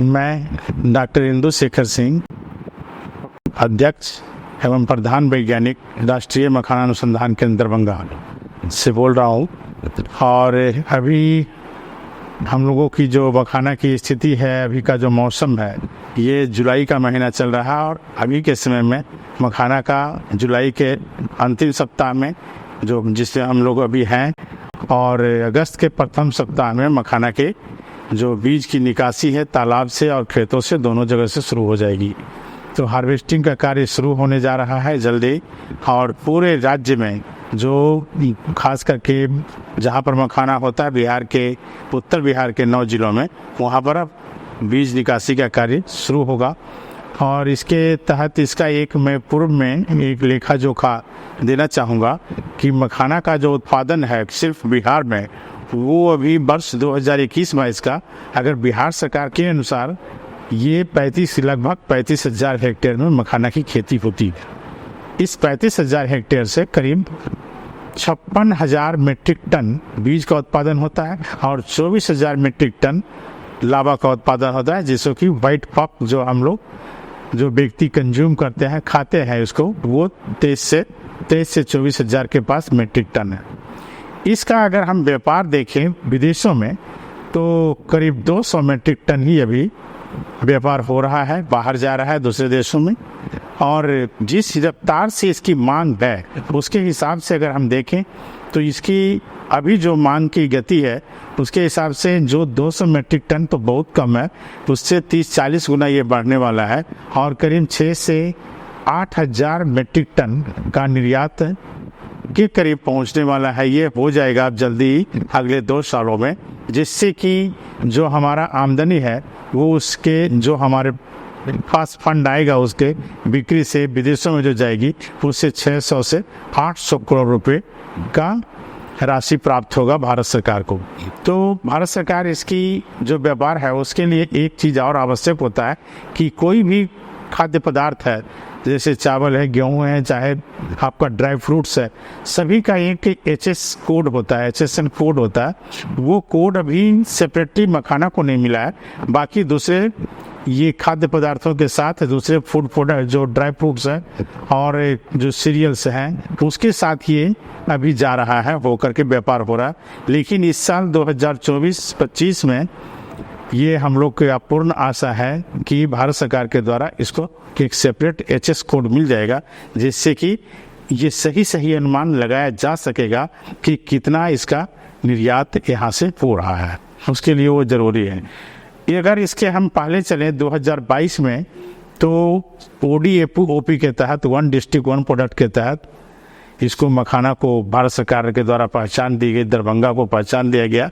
मैं डॉक्टर इंदु शेखर सिंह, अध्यक्ष एवं प्रधान वैज्ञानिक राष्ट्रीय मखाना अनुसंधान केंद्र दरभंगा से बोल रहा हूँ। और अभी हम लोगों की जो मखाना की स्थिति है, अभी का जो मौसम है, ये जुलाई का महीना चल रहा है और अभी के समय में मखाना का जुलाई के अंतिम सप्ताह में जो जिससे हम लोग अभी हैं, और अगस्त के प्रथम सप्ताह में मखाना के जो बीज की निकासी है तालाब से और खेतों से, दोनों जगह से शुरू हो जाएगी। तो हार्वेस्टिंग का कार्य शुरू होने जा रहा है जल्दी। और पूरे राज्य में जो खास करके जहाँ पर मखाना होता है, बिहार के उत्तर बिहार के 9 जिलों में, वहाँ पर अब बीज निकासी का कार्य शुरू होगा। और इसके तहत इसका मैं पूर्व में एक लेखा जोखा देना चाहूँगा कि मखाना का जो उत्पादन है सिर्फ बिहार में, वो अभी वर्ष 2021-22 का अगर बिहार सरकार के अनुसार ये लगभग 35,000 हेक्टेयर में मखाना की खेती होती है। इस 35,000 हेक्टेयर से करीब 56,000 मीट्रिक टन बीज का उत्पादन होता है और 24,000 मीट्रिक टन लावा का उत्पादन होता है, जिसको कि व्हाइट पॉप जो हम लोग जो व्यक्ति कंज्यूम करते हैं, खाते हैं उसको, वो 23 से 24,000 के पास मीट्रिक टन है। इसका अगर हम व्यापार देखें विदेशों में, तो करीब 200 मीट्रिक टन ही अभी व्यापार हो रहा है, बाहर जा रहा है दूसरे देशों में। और जिस रफ्तार से इसकी मांग है, उसके हिसाब से अगर हम देखें तो इसकी अभी जो मांग की गति है, उसके हिसाब से जो 200 मीट्रिक टन तो बहुत कम है, उससे 30-40 गुना ये बढ़ने वाला है और करीब 6 से 8,000 मीट्रिक टन का निर्यात के करीब पहुंचने वाला है। ये हो जाएगा अब जल्दी अगले 2 सालों में, जिससे कि जो हमारा आमदनी है वो उसके जो हमारे पास फंड आएगा उसके बिक्री से विदेशों में जो जाएगी, उससे 600 से 800 करोड़ रुपए का राशि प्राप्त होगा भारत सरकार को। तो भारत सरकार इसकी जो व्यापार है उसके लिए एक चीज़ और आवश्यक होता है कि कोई भी खाद्य पदार्थ है, जैसे चावल है, गेहूं है, चाहे आपका ड्राई फ्रूट्स है, सभी का एक HS कोड होता है, HSN कोड होता है। वो कोड अभी सेपरेटली मखाना को नहीं मिला है। बाकी दूसरे ये खाद्य पदार्थों के साथ दूसरे फूड प्रोडक्ट जो ड्राई फ्रूट्स हैं और जो सीरियल्स हैं, उसके साथ ये अभी जा रहा है, होकर के व्यापार हो रहा है। लेकिन इस साल 2024-25 में ये हम लोग की पूर्ण आशा है कि भारत सरकार के द्वारा इसको एक सेपरेट HS कोड मिल जाएगा, जिससे कि ये सही अनुमान लगाया जा सकेगा कि कितना इसका निर्यात यहाँ से हो रहा है। उसके लिए वो ज़रूरी है। अगर इसके हम पहले चलें 2022 में, तो ODOP के तहत, वन डिस्ट्रिक्ट वन प्रोडक्ट के तहत इसको मखाना को भारत सरकार के द्वारा पहचान दी गई, दरभंगा को पहचान दिया गया।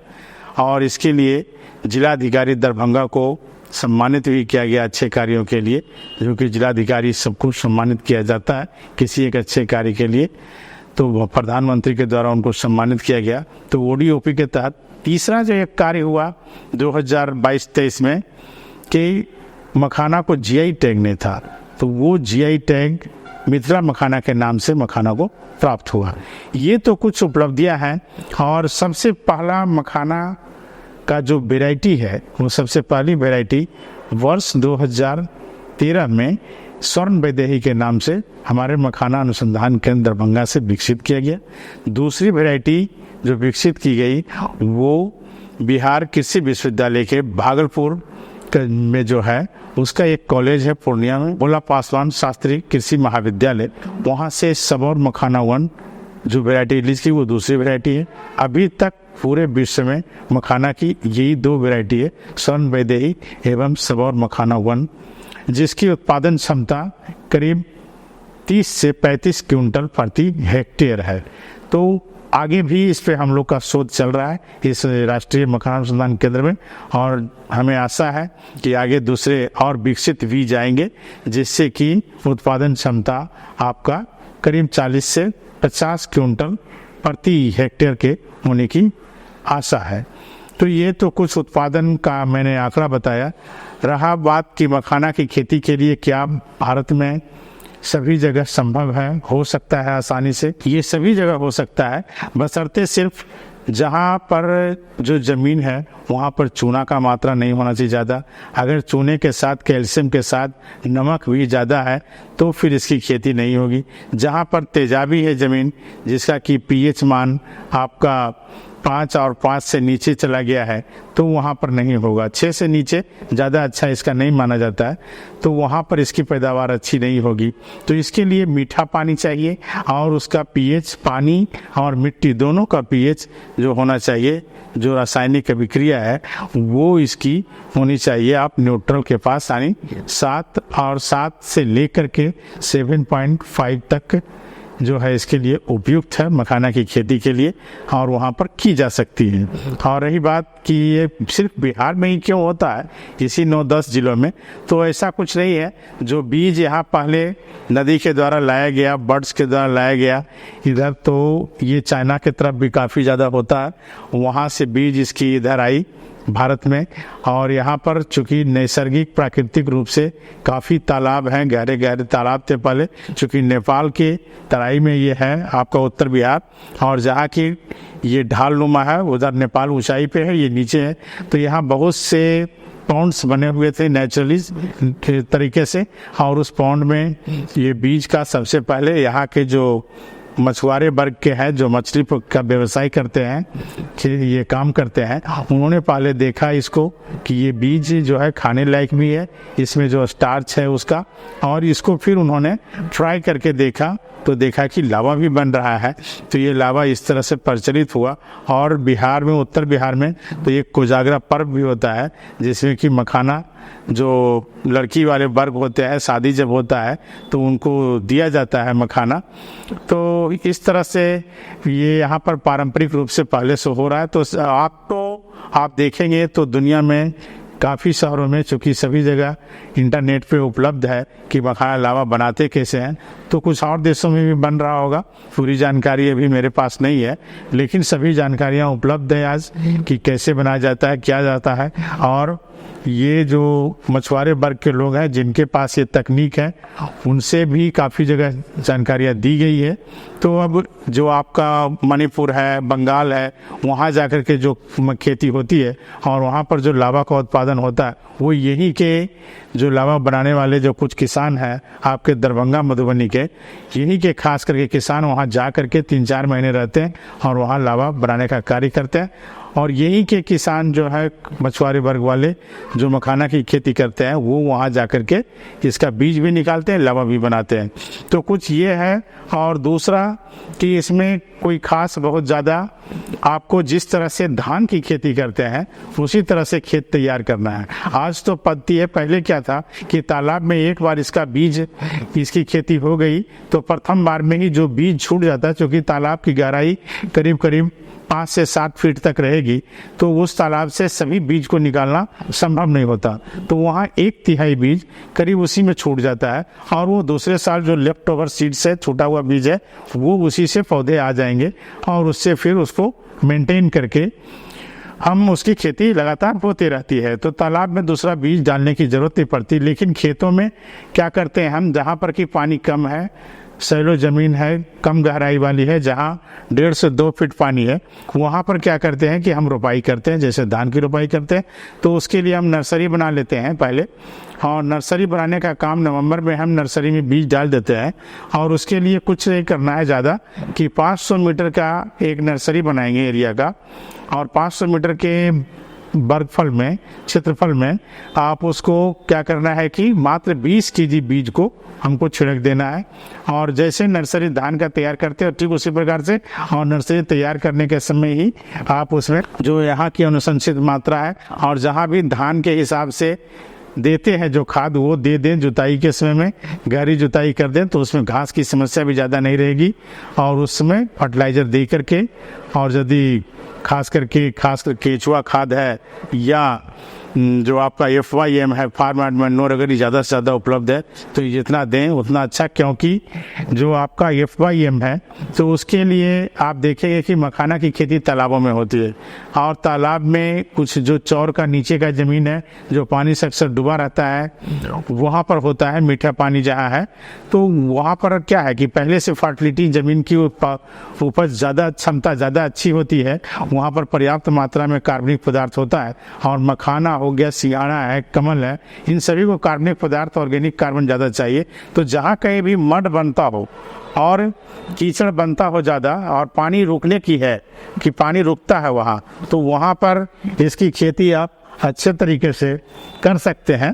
और इसके लिए जिलाधिकारी दरभंगा को सम्मानित भी किया गया अच्छे कार्यों के लिए, जो कि जिलाधिकारी सबको सम्मानित किया जाता है किसी एक अच्छे कार्य के लिए। तो प्रधानमंत्री के द्वारा उनको सम्मानित किया गया। तो ODOP के तहत तीसरा जो एक कार्य हुआ 2022-23 में कि मखाना को GI टैग नहीं था, तो वो GI टैग मिथिला मखाना के नाम से मखाना को प्राप्त हुआ। ये तो कुछ उपलब्धियां हैं। और सबसे पहला मखाना का जो वैरायटी है, वो सबसे पहली वैरायटी वर्ष 2013 में स्वर्ण वैदेही के नाम से हमारे मखाना अनुसंधान केंद्र दरभंगा से विकसित किया गया। दूसरी वैरायटी जो विकसित की गई वो बिहार कृषि विश्वविद्यालय के भागलपुर में जो है, उसका एक कॉलेज है पूर्णिया में, भोला पासवान शास्त्री कृषि महाविद्यालय, वहाँ से सबौर मखाना 1 जो वैरायटी रिलीज की, वो दूसरी वैरायटी है। अभी तक पूरे विश्व में मखाना की यही 2 वैरायटी है, स्वर्ण वैदेही एवं सबौर मखाना 1, जिसकी उत्पादन क्षमता करीब 30 से 35 क्विंटल प्रति हेक्टेयर है। तो आगे भी इस पे हम लोग का शोध चल रहा है इस राष्ट्रीय मखाना अनुसंधान केंद्र में, और हमें आशा है कि आगे दूसरे और विकसित भी जाएंगे, जिससे कि उत्पादन क्षमता आपका करीब 40 से 50 क्विंटल प्रति हेक्टेयर के होने की आशा है। तो ये तो कुछ उत्पादन का मैंने आंकड़ा बताया। रहा बात कि मखाना की खेती के लिए क्या भारत में सभी जगह संभव है, हो सकता है आसानी से, ये सभी जगह हो सकता है, बशर्ते सिर्फ जहाँ पर जो ज़मीन है वहाँ पर चूना का मात्रा नहीं होना चाहिए ज़्यादा। अगर चूने के साथ कैल्शियम के साथ नमक भी ज़्यादा है तो फिर इसकी खेती नहीं होगी। जहाँ पर तेजाबी है ज़मीन, जिसका कि पीएच मान आपका 5 और 5 से नीचे चला गया है, तो वहाँ पर नहीं होगा। 6 से नीचे ज़्यादा अच्छा इसका नहीं माना जाता है, तो वहाँ पर इसकी पैदावार अच्छी नहीं होगी। तो इसके लिए मीठा पानी चाहिए और उसका पीएच, पानी और मिट्टी दोनों का पीएच जो होना चाहिए, जो रासायनिक अभिक्रिया है वो इसकी होनी चाहिए। आप न्यूट्रल के पास यानी 7 और 7 से लेकर के 7.5 तक जो है इसके लिए उपयुक्त है मखाना की खेती के लिए, और वहाँ पर की जा सकती है। और रही बात कि ये सिर्फ बिहार में ही क्यों होता है, इसी 9-10 जिलों में, तो ऐसा कुछ नहीं है। जो बीज यहाँ पहले नदी के द्वारा लाया गया, बर्ड्स के द्वारा लाया गया इधर, तो ये चाइना की तरफ भी काफ़ी ज़्यादा होता है, वहाँ से बीज इसकी इधर आई भारत में। और यहाँ पर चूँकि नैसर्गिक प्राकृतिक रूप से काफ़ी तालाब हैं, गहरे गहरे तालाब थे पहले, चूँकि नेपाल के तराई में ये है आपका उत्तर बिहार, और जहाँ की ये ढाल नुमा है उधर नेपाल ऊंचाई पे है, ये नीचे है, तो यहाँ बहुत से पॉन्ड्स बने हुए थे नेचुरली तरीके से। और उस पॉन्ड में ये बीज का सबसे पहले यहाँ के जो मछुआरे वर्ग के हैं, जो मछली का व्यवसाय करते हैं, ये काम करते हैं, उन्होंने पहले देखा इसको कि ये बीज जो है खाने लायक भी है, इसमें जो स्टार्च है उसका, और इसको फिर उन्होंने ट्राई करके देखा तो देखा कि लावा भी बन रहा है। तो ये लावा इस तरह से प्रचलित हुआ। और बिहार में, उत्तर बिहार में तो ये कोजागरा पर्व भी होता है, जिसमें कि मखाना जो लड़की वाले वर्ग होते हैं, शादी जब होता है तो उनको दिया जाता है मखाना। तो इस तरह से ये यहाँ पर पारंपरिक रूप से पहले से हो रहा है। तो आप देखेंगे तो दुनिया में काफ़ी शहरों में, चूँकि सभी जगह इंटरनेट पे उपलब्ध है कि मखाना लावा बनाते कैसे हैं, तो कुछ और देशों में भी बन रहा होगा, पूरी जानकारी अभी मेरे पास नहीं है, लेकिन सभी जानकारियाँ उपलब्ध है आज कि कैसे बनाया जाता है, क्या जाता है। और ये जो मछुआरे वर्ग के लोग हैं जिनके पास ये तकनीक है, उनसे भी काफ़ी जगह जानकारियाँ दी गई है। तो अब जो आपका मणिपुर है, बंगाल है, वहाँ जाकर के जो खेती होती है और वहाँ पर जो लावा का उत्पादन होता है, वो यहीं के जो लावा बनाने वाले जो कुछ किसान हैं आपके दरभंगा मधुबनी के, यहीं के खास करके किसान वहाँ जा कर के 3-4 महीने रहते हैं और वहाँ लावा बनाने का कार्य करते हैं। और यहीं के किसान जो है मछुआरे वर्ग वाले जो मखाना की खेती करते हैं, वो वहाँ जा कर के इसका बीज भी निकालते हैं, लावा भी बनाते हैं। तो कुछ ये है। और दूसरा कि इसमें कोई खास बहुत ज़्यादा आपको जिस तरह से धान की खेती करते हैं उसी तरह से खेत तैयार करना है। आज तो पद्धति है, पहले क्या था कि तालाब में एक बार इसका बीज इसकी खेती हो गई तो प्रथम बार में ही जो बीज छूट जाता है, क्योंकि तालाब की गहराई करीब करीब 5 से 7 फीट तक रहेगी, तो उस तालाब से सभी बीज को निकालना संभव नहीं होता। तो वहाँ 1/3 बीज करीब उसी में छूट जाता है, और वो दूसरे साल जो लेफ्ट ओवर सीड से छूटा हुआ बीज है वो उसी से पौधे आ जाएंगे, और उससे फिर उसको मेंटेन करके हम उसकी खेती लगातार होती रहती है। तो तालाब में दूसरा बीज डालने की ज़रूरत नहीं पड़ती। लेकिन खेतों में क्या करते हैं हम, जहाँ पर कि पानी कम है, सैलो ज़मीन है, कम गहराई वाली है, जहाँ 1.5 से 2 फीट पानी है, वहाँ पर क्या करते हैं कि हम रोपाई करते हैं, जैसे धान की रोपाई करते हैं। तो उसके लिए हम नर्सरी बना लेते हैं पहले, और नर्सरी बनाने का काम नवंबर में हम नर्सरी में बीज डाल देते हैं। और उसके लिए कुछ नहीं करना है ज़्यादा कि 500 मीटर का एक नर्सरी बनाएंगे एरिया का, और 500 मीटर के वर्गफल में, क्षेत्रफल में आप उसको क्या करना है कि मात्र 20 kg बीज को हमको छिड़क देना है। और जैसे नर्सरी धान का तैयार करते हैं ठीक उसी प्रकार से, और नर्सरी तैयार करने के समय ही आप उसमें जो यहाँ की अनुशंसित मात्रा है और जहाँ भी धान के हिसाब से देते हैं जो खाद वो दे दें। जुताई के समय में गहरी जुताई कर दें तो उसमें घास की समस्या भी ज़्यादा नहीं रहेगी, और उसमें फर्टिलाइज़र दे करके, और यदि खास करके केचुआ खाद है या जो आपका FYM है, फार्म एड मैन्योर, अगर ये ज़्यादा से ज़्यादा उपलब्ध है तो ये जितना दें उतना अच्छा, क्योंकि जो आपका FYM है तो उसके लिए आप देखेंगे कि मखाना की खेती तालाबों में होती है, और तालाब में कुछ जो चौर का नीचे का ज़मीन है जो पानी से अक्सर डूबा रहता है, वहाँ पर होता है मीठा पानी जहाँ है, तो वहाँ पर क्या है कि पहले से फर्टिलिटी ज़मीन की उपज ज़्यादा, क्षमता ज़्यादा अच्छी होती है, वहाँ पर पर्याप्त मात्रा में कार्बनिक पदार्थ होता है। और मखाना हो गया, सिंघाड़ा है, कमल है, इन सभी को कार्बनिक पदार्थ, ऑर्गेनिक कार्बन ज़्यादा चाहिए। तो जहाँ कहीं भी मड बनता हो और कीचड़ बनता हो ज़्यादा और पानी रुकने की है कि पानी रुकता है वहाँ, तो वहाँ पर इसकी खेती आप अच्छे तरीके से कर सकते हैं।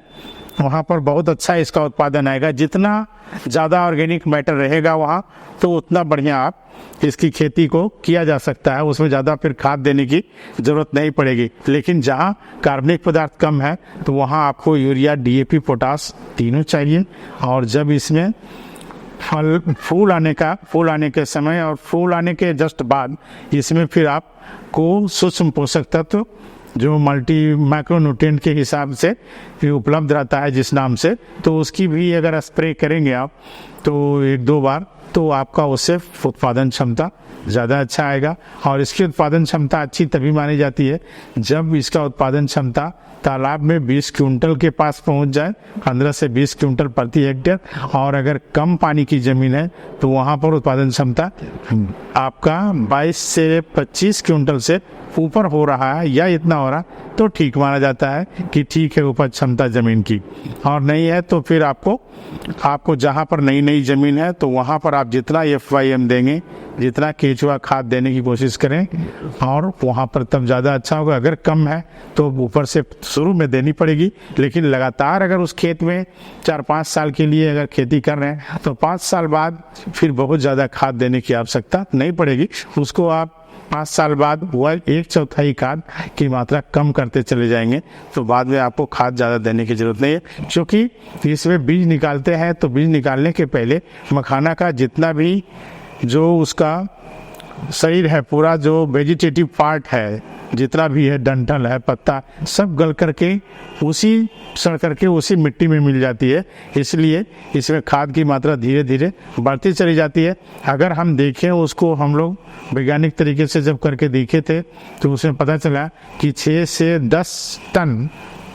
वहाँ पर बहुत अच्छा इसका उत्पादन आएगा। जितना ज़्यादा ऑर्गेनिक मैटर रहेगा वहाँ, तो उतना बढ़िया आप इसकी खेती को किया जा सकता है। उसमें ज़्यादा फिर खाद देने की ज़रूरत नहीं पड़ेगी। लेकिन जहाँ कार्बनिक पदार्थ कम है तो वहाँ आपको यूरिया, DAP, पोटास तीनों चाहिए। और जब इसमें फूल आने के समय और फूल आने के जस्ट बाद इसमें फिर आपको सूक्ष्म पोषक तत्व जो माइक्रोन्यूट्रिएंट के हिसाब से उपलब्ध रहता है जिस नाम से, तो उसकी भी अगर स्प्रे करेंगे आप तो 1-2 बार, तो आपका उससे उत्पादन क्षमता ज़्यादा अच्छा आएगा। और इसकी उत्पादन क्षमता अच्छी तभी मानी जाती है जब इसका उत्पादन क्षमता तालाब में 20 क्विंटल के पास पहुंच जाए, 15 से 20 क्विंटल प्रति हेक्टेयर। और अगर कम पानी की ज़मीन है तो वहाँ पर उत्पादन क्षमता आपका 22 से 25 क्विंटल से ऊपर हो रहा है या इतना हो रहा तो ठीक माना जाता है कि ठीक है उपज क्षमता ज़मीन की। और नहीं है तो फिर आपको जहाँ पर नई ज़मीन है तो वहाँ पर आप जितना FYM देंगे, जितना केचुआ खाद देने की कोशिश करें, और वहाँ पर तब ज़्यादा अच्छा होगा। अगर कम है तो ऊपर से शुरू में देनी पड़ेगी, लेकिन लगातार अगर उस खेत में 4-5 साल के लिए अगर खेती कर रहे हैं तो 5 साल बाद फिर बहुत ज़्यादा खाद देने की आवश्यकता नहीं पड़ेगी। उसको आप 5 साल बाद वह 1/4 खाद की मात्रा कम करते चले जाएंगे, तो बाद में आपको खाद ज़्यादा देने की ज़रूरत नहीं है। क्योंकि इसमें बीज निकालते हैं तो बीज निकालने के पहले मखाना का जितना भी जो उसका शरीर है, पूरा जो वेजिटेटिव पार्ट है, जितना भी है, डंठल है, पत्ता, सब गल करके सड़ करके उसी मिट्टी में मिल जाती है। इसलिए इसमें खाद की मात्रा धीरे धीरे बढ़ती चली जाती है। अगर हम देखें उसको, हम लोग वैज्ञानिक तरीके से जब करके देखे थे तो उसमें पता चला कि 6 से 10 टन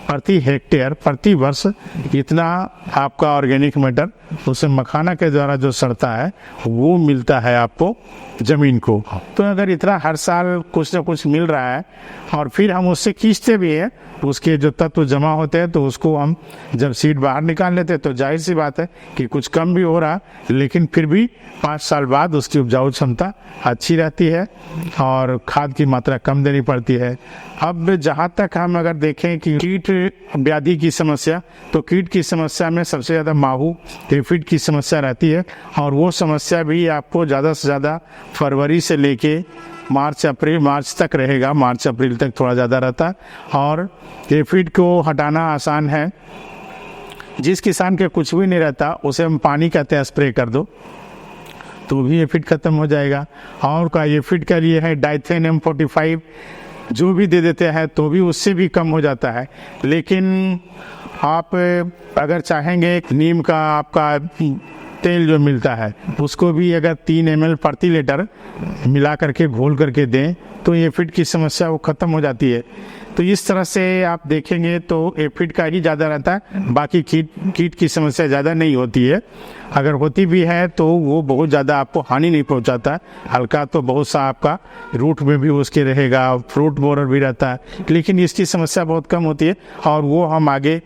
प्रति हेक्टेयर प्रति वर्ष इतना आपका ऑर्गेनिक मैटर उसे मखाना के द्वारा जो सड़ता है वो मिलता है आपको ज़मीन को। तो अगर इतना हर साल कुछ ना कुछ मिल रहा है और फिर हम उससे खींचते भी हैं, उसके जो तत्व जमा होते हैं, तो उसको हम जब सीड बाहर निकाल लेते हैं तो जाहिर सी बात है कि कुछ कम भी हो रहा, लेकिन फिर भी 5 साल बाद उसकी उपजाऊ क्षमता अच्छी रहती है और खाद की मात्रा कम देनी पड़ती है। अब जहाँ तक हम अगर देखें कि कीट व्याधि की समस्या, तो कीट की समस्या में सबसे ज़्यादा माहू, एफिड की समस्या रहती है। और वो समस्या भी आपको ज़्यादा से ज़्यादा फरवरी से लेके मार्च तक रहेगा। मार्च अप्रैल तक थोड़ा ज़्यादा रहता है। और एफिड को हटाना आसान है। जिस किसान के कुछ भी नहीं रहता उसे हम पानी कहते हैं, स्प्रे कर दो तो भी एफिड ख़त्म हो जाएगा। और का एफिड के लिए है डाइथेन M45, जो भी दे देते हैं तो भी उससे भी कम हो जाता है। लेकिन आप अगर चाहेंगे नीम का आपका तेल जो मिलता है उसको भी अगर 3 ml प्रति लीटर मिला करके घोल करके दें तो एफिड की समस्या वो ख़त्म हो जाती है। तो इस तरह से आप देखेंगे तो एफिड का ही ज़्यादा रहता है, बाकी कीट की समस्या ज़्यादा नहीं होती है। अगर होती भी है तो वो बहुत ज़्यादा आपको हानि नहीं पहुंचाता। हल्का तो बहुत सा आपका रूट में भी उसके रहेगा, फ्रूट बोरर भी रहता है, लेकिन इसकी समस्या बहुत कम होती है। और वो हम आगे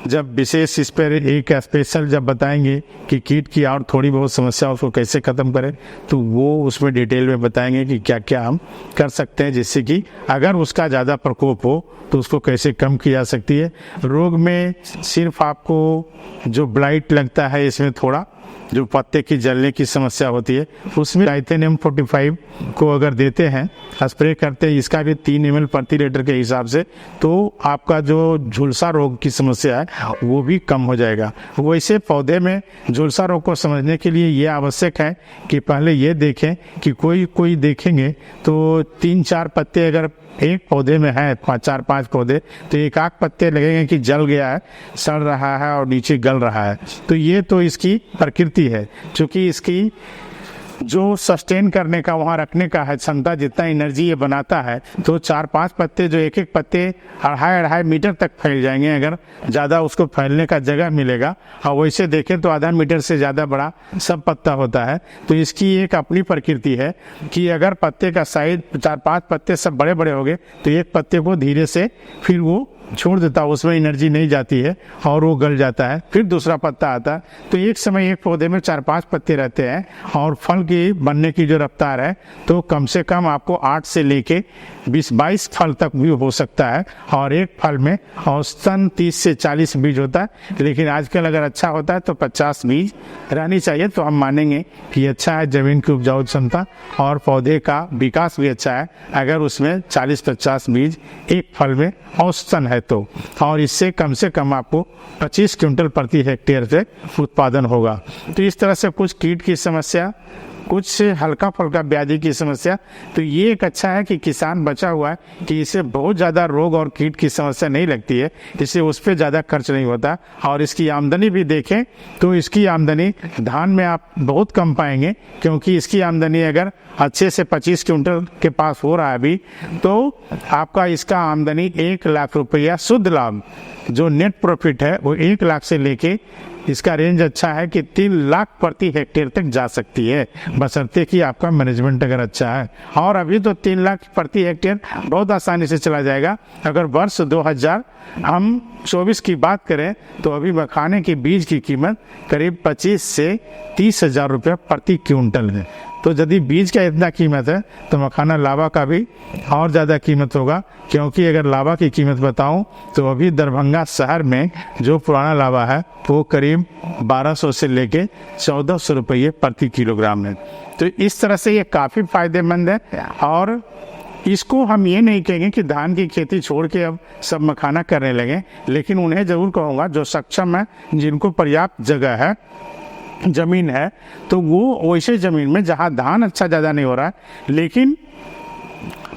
जब विशेष इस पर एक स्पेशल जब बताएंगे कि कीट की और थोड़ी बहुत समस्या उसको कैसे ख़त्म करें, तो वो उसमें डिटेल में बताएंगे कि क्या क्या हम कर सकते हैं, जिससे कि अगर उसका ज़्यादा प्रकोप हो तो उसको कैसे कम किया जा सकती है। रोग में सिर्फ आपको जो ब्लाइट लगता है, इसमें थोड़ा जो पत्ते की जलने की समस्या होती है, उसमें डाइथेन M45 को अगर देते हैं, स्प्रे करते हैं, इसका भी 3 ml प्रति लीटर के हिसाब से, तो आपका जो झुलसा रोग की समस्या है वो भी कम हो जाएगा। वैसे पौधे में झुलसा रोग को समझने के लिए ये आवश्यक है कि पहले ये देखें कि कोई देखेंगे तो 3-4 पत्ते अगर एक पौधे में है 4-5 पौधे, तो एक आध पत्ते लगेंगे कि जल गया है, सड़ रहा है और नीचे गल रहा है। तो ये तो इसकी प्रकृति है, क्योंकि इसकी जो सस्टेन करने का, वहाँ रखने का है क्षमता, जितना एनर्जी ये बनाता है, तो 4-5 पत्ते जो एक पत्ते 2.5 मीटर तक फैल जाएंगे अगर ज़्यादा उसको फैलने का जगह मिलेगा। और वैसे देखें तो आधा मीटर से ज़्यादा बड़ा सब पत्ता होता है। तो इसकी एक अपनी प्रकृति है कि अगर पत्ते का साइज 4-5 पत्ते सब बड़े बड़े हो गए तो एक पत्ते को धीरे से फिर वो छोड़ देता है, उसमें एनर्जी नहीं जाती है और वो गल जाता है, फिर दूसरा पत्ता आता है। तो एक समय एक पौधे में 4-5 पत्ते रहते हैं और फल की बनने की जो रफ्तार है तो कम से कम आपको 8 से लेके 20-22 फल तक भी हो सकता है। और एक फल में औसतन 30 से 40 बीज होता है, लेकिन आजकल अगर अच्छा होता है तो 50 बीज रहनी चाहिए। तो हम मानेंगे कि अच्छा है ज़मीन की उपजाऊ क्षमता और पौधे का विकास भी अच्छा है अगर उसमें 40-50 बीज एक फल में औसतन है तो। और इससे कम से कम आपको 25 क्विंटल प्रति हेक्टेयर से उत्पादन होगा। तो इस तरह से कुछ कीट की समस्या, कुछ हल्का फुल्का व्याधि की समस्या, तो ये एक अच्छा है कि किसान बचा हुआ है कि इसे बहुत ज़्यादा रोग और कीट की समस्या नहीं लगती है, इससे उस पर ज़्यादा खर्च नहीं होता। और इसकी आमदनी भी देखें तो इसकी आमदनी धान में आप बहुत कम पाएंगे, क्योंकि इसकी आमदनी अगर अच्छे से 25 क्विंटल के पास हो रहा है अभी, तो आपका इसका आमदनी 1 लाख रुपया शुद्ध लाभ, जो नेट प्रॉफिट है वो 1 लाख से लेके इसका रेंज अच्छा है कि 3 लाख प्रति हेक्टेयर तक जा सकती है, बशर्ते कि आपका मैनेजमेंट अगर अच्छा है। और अभी तो 3 लाख प्रति हेक्टेयर बहुत आसानी से चला जाएगा। अगर वर्ष 2024 की बात करें तो अभी मखाने के बीज की कीमत करीब 25 से 30 हज़ार रुपये प्रति क्विंटल है। तो यदि बीज का इतना कीमत है तो मखाना लावा का भी और ज़्यादा कीमत होगा, क्योंकि अगर लावा की कीमत बताऊं तो अभी दरभंगा शहर में जो पुराना लावा है वो करीब 1200 से लेके 1400 रुपये प्रति किलोग्राम है। तो इस तरह से ये काफ़ी फायदेमंद है। और इसको हम ये नहीं कहेंगे कि धान की खेती छोड़ के अब सब मखाना करने लगे, लेकिन उन्हें ज़रूर कहूँगा जो सक्षम है, जिनको पर्याप्त जगह है, जमीन है, तो वो वैसे ज़मीन में जहाँ धान अच्छा ज़्यादा नहीं हो रहा है, लेकिन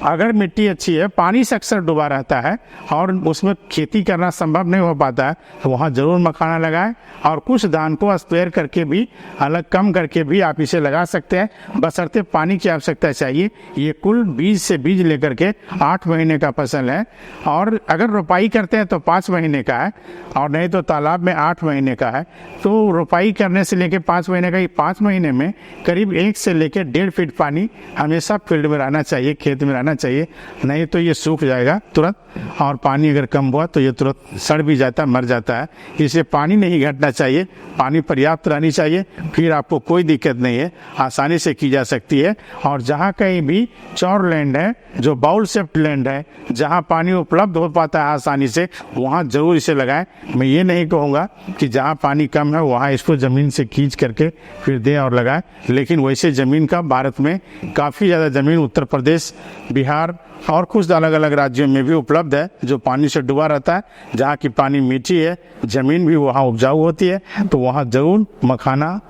अगर मिट्टी अच्छी है, पानी से अक्सर डूबा रहता है और उसमें खेती करना संभव नहीं हो पाता है, तो वहाँ ज़रूर मखाना लगाएं। और कुछ धान को स्पेयर करके भी, अलग कम करके भी आप इसे लगा सकते हैं, बशर्ते पानी की आवश्यकता चाहिए। ये कुल बीज से बीज लेकर के 8 महीने का फसल है, और अगर रोपाई करते हैं तो 5 महीने का है, और नहीं तो तालाब में 8 महीने का है। तो रोपाई करने से लेकर 5 महीने का, 5 महीने में करीब 1 से लेकर 1.5 फीट पानी हमेशा फील्ड में रहना चाहिए, खेत में रहना चाहिए, नहीं तो ये सूख जाएगा तुरंत। और पानी अगर कम हुआ तो ये तुरंत सड़ भी जाता है, मर जाता है। इसे पानी नहीं घटना चाहिए, पानी पर्याप्त रहनी चाहिए, फिर आपको कोई दिक्कत नहीं है, आसानी से की जा सकती है। और जहाँ कहीं भी चौर लैंड है, जो बाउल शेप्ड लैंड है, जहाँ पानी उपलब्ध हो पाता है आसानी से, वहाँ ज़रूर इसे लगाएं। मैं ये नहीं कहूँगा कि जहाँ पानी कम है वहाँ इसको ज़मीन से खींच करके फिर दें और लगाएं, लेकिन वैसे ज़मीन का भारत में काफ़ी ज़्यादा ज़मीन उत्तर प्रदेश, बिहार और कुछ अलग अलग राज्यों में भी उपलब्ध है, जो पानी से डूबा रहता है। जहाँ की पानी मीठी है, ज़मीन भी वहाँ उपजाऊ होती है, तो वहाँ ज़रूर मखाना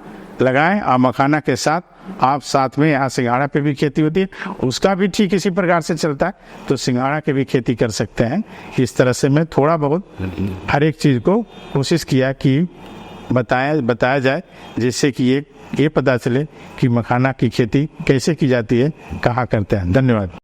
लगाएं। और मखाना के साथ आप साथ में यहाँ सिंघाड़ा पे भी खेती होती है, उसका भी ठीक इसी प्रकार से चलता है, तो सिंघाड़ा की भी खेती कर सकते हैं। इस तरह से मैं थोड़ा बहुत हर एक चीज़ को कोशिश किया कि बताया जाए, जिससे कि ये पता चले कि मखाना की खेती कैसे की जाती है, कहाँ करते हैं। धन्यवाद।